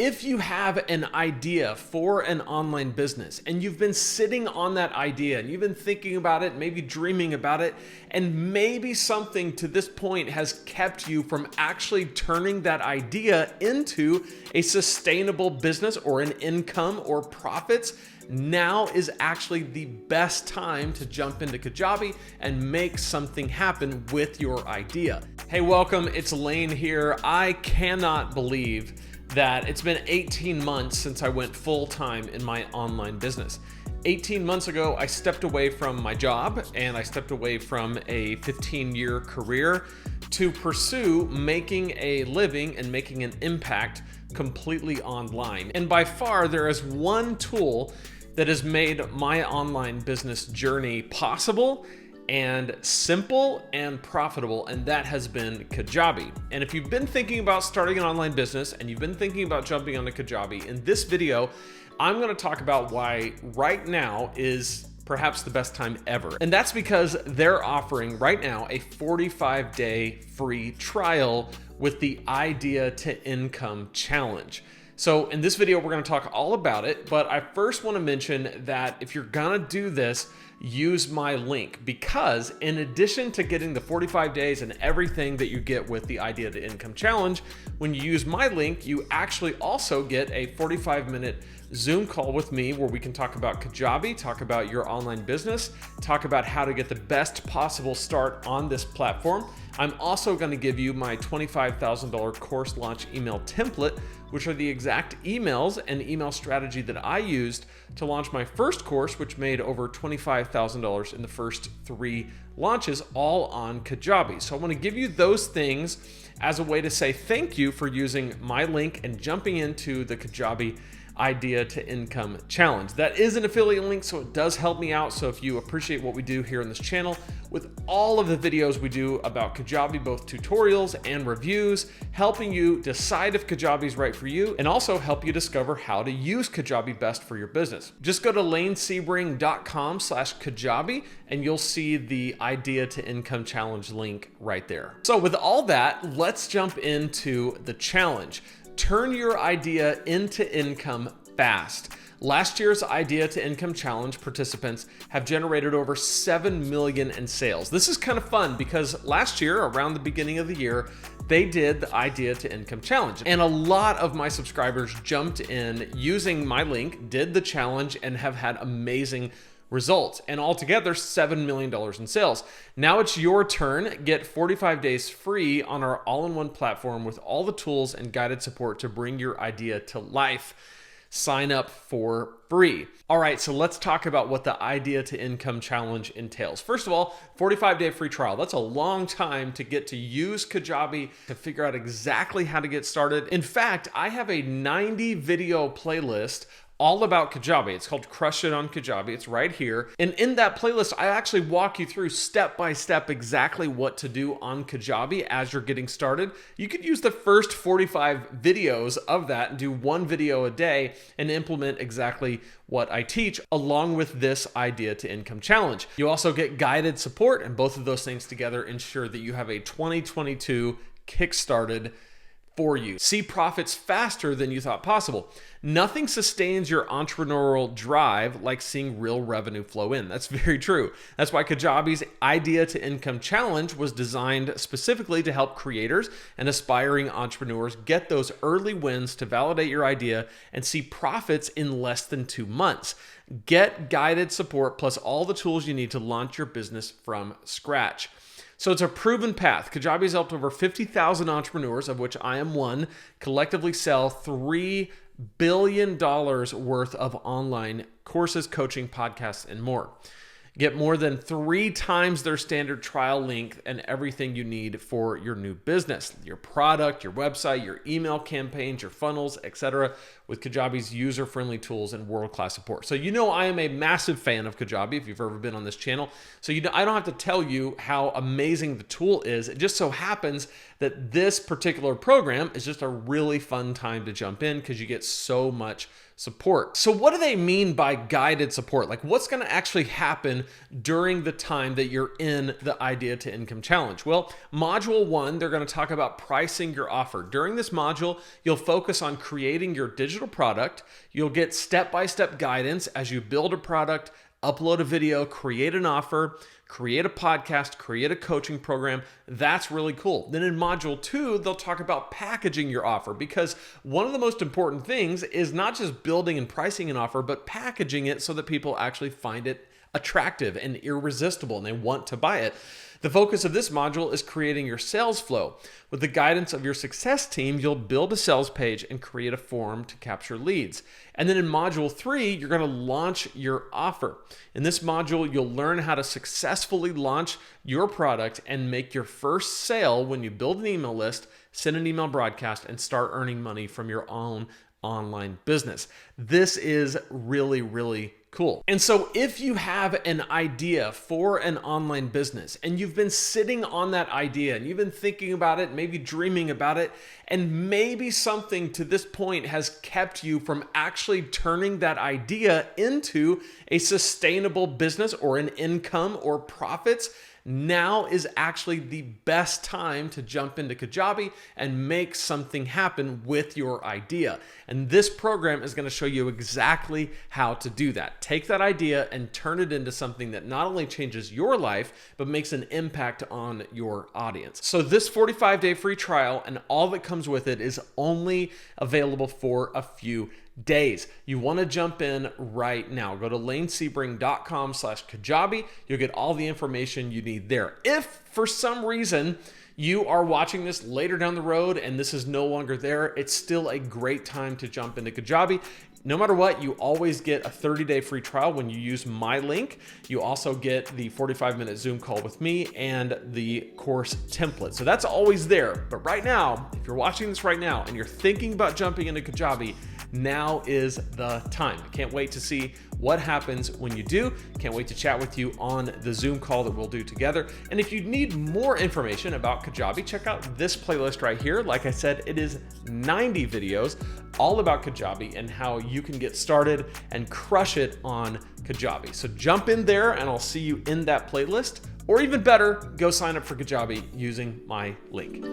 if you have an idea for an online business and you've been sitting on that idea and you've been thinking about it, maybe dreaming about it, and maybe something to this point has kept you from actually turning that idea into a sustainable business or an income or profits, now is actually the best time to jump into Kajabi and make something happen with your idea. Hey, welcome. It's Lane here. I cannot believe that it's been 18 months since I went full-time in my online business. 18 months ago, I stepped away from my job and I stepped away from a 15-year career to pursue making a living and making an impact completely online. And by far, there is one tool that has made my online business journey possible and simple and profitable, and that has been Kajabi. And if you've been thinking about starting an online business and you've been thinking about jumping onto Kajabi, in this video, I'm going to talk about why right now is perhaps the best time ever. And that's because they're offering right now a 45-day free trial with the Idea to Income Challenge. So in this video, we're going to talk all about it, but I first want to mention that if you're going to do this, use my link, because in addition to getting the 45 days and everything that you get with the Idea to Income Challenge, when you use my link, you actually also get a 45-minute Zoom call with me where we can talk about Kajabi, talk about your online business, talk about how to get the best possible start on this platform. I'm also going to give you my $25,000 course launch email template, which are the exact emails and email strategy that I used to launch my first course, which made over $25,000 in the first 3 launches, all on Kajabi. So I want to give you those things as a way to say thank you for using my link and jumping into the Kajabi Idea to Income Challenge. That is an affiliate link, so it does help me out. So if you appreciate what we do here on this channel, with all of the videos we do about Kajabi, both tutorials and reviews, helping you decide if Kajabi is right for you, and also help you discover how to use Kajabi best for your business. Just go to lanesebring.com/Kajabi and you'll see the Idea to Income Challenge link right there. So with all that, let's jump into the challenge. Turn your idea into income fast. Last year's Idea to Income Challenge participants have generated over 7 million in sales. This is kind of fun because last year, around the beginning of the year, they did the Idea to Income Challenge. And a lot of my subscribers jumped in using my link, did the challenge, and have had amazing results, and altogether $7 million in sales. Now it's your turn. Get 45 days free on our all-in-one platform with all the tools and guided support to bring your idea to life. Sign up for free. All right, so let's talk about what the Idea to Income Challenge entails. First of all, 45-day free trial. That's a long time to get to use Kajabi to figure out exactly how to get started. In fact, I have a 90 video playlist all about Kajabi. It's called Crush It on Kajabi. It's right here. And in that playlist, I actually walk you through step by step exactly what to do on Kajabi as you're getting started. You could use the first 45 videos of that and do 1 video a day and implement exactly what I teach along with this Idea to Income Challenge. You also get guided support, and both of those things together ensure that you have a 2022 kickstarted for you. See profits faster than you thought possible. Nothing sustains your entrepreneurial drive like seeing real revenue flow in. That's very true. That's why Kajabi's Idea to Income Challenge was designed specifically to help creators and aspiring entrepreneurs get those early wins to validate your idea and see profits in less than 2 months. Get guided support plus all the tools you need to launch your business from scratch. So it's a proven path. Kajabi's helped over 50,000 entrepreneurs, of which I am one, collectively sell $3 billion worth of online courses, coaching, podcasts, and more. Get more than 3 times their standard trial length and everything you need for your new business, your product, your website, your email campaigns, your funnels, etc., with Kajabi's user-friendly tools and world-class support. So you know I am a massive fan of Kajabi if you've ever been on this channel. So I don't have to tell you how amazing the tool is. It just so happens that this particular program is just a really fun time to jump in because you get so much support. So what do they mean by guided support? Like, what's going to actually happen happen during the time that you're in the Idea to Income Challenge? Well, module 1, they're going to talk about pricing your offer. During this module, you'll focus on creating your digital product. You'll get step-by-step guidance as you build a product, upload a video, create an offer, create a podcast, create a coaching program. That's really cool. Then in module 2, they'll talk about packaging your offer, because one of the most important things is not just building and pricing an offer, but packaging it so that people actually find it attractive and irresistible and they want to buy it. The focus of this module is creating your sales flow. With the guidance of your success team, you'll build a sales page and create a form to capture leads. And then in module 3, you're going to launch your offer. In this module, you'll learn how to successfully launch your product and make your first sale when you build an email list, send an email broadcast, and start earning money from your own online business. This is really, really cool. And so if you have an idea for an online business and you've been sitting on that idea and you've been thinking about it, maybe dreaming about it, and maybe something to this point has kept you from actually turning that idea into a sustainable business or an income or profits, now is actually the best time to jump into Kajabi and make something happen with your idea. And this program is going to show you exactly how to do that. Take that idea and turn it into something that not only changes your life, but makes an impact on your audience. So this 45-day free trial and all that comes with it is only available for a few days. You want to jump in right now. Go to lanesebring.com/Kajabi. You'll get all the information you need there. If for some reason you are watching this later down the road and this is no longer there, it's still a great time to jump into Kajabi. No matter what, you always get a 30-day free trial when you use my link. You also get the 45-minute Zoom call with me and the course template. So that's always there. But right now, if you're watching this right now and you're thinking about jumping into Kajabi, now is the time. I can't wait to see what happens when you do. Can't wait to chat with you on the Zoom call that we'll do together. And if you need more information about Kajabi, check out this playlist right here. Like I said, it is 90 videos all about Kajabi and how you can get started and crush it on Kajabi. So jump in there and I'll see you in that playlist. Or even better, go sign up for Kajabi using my link.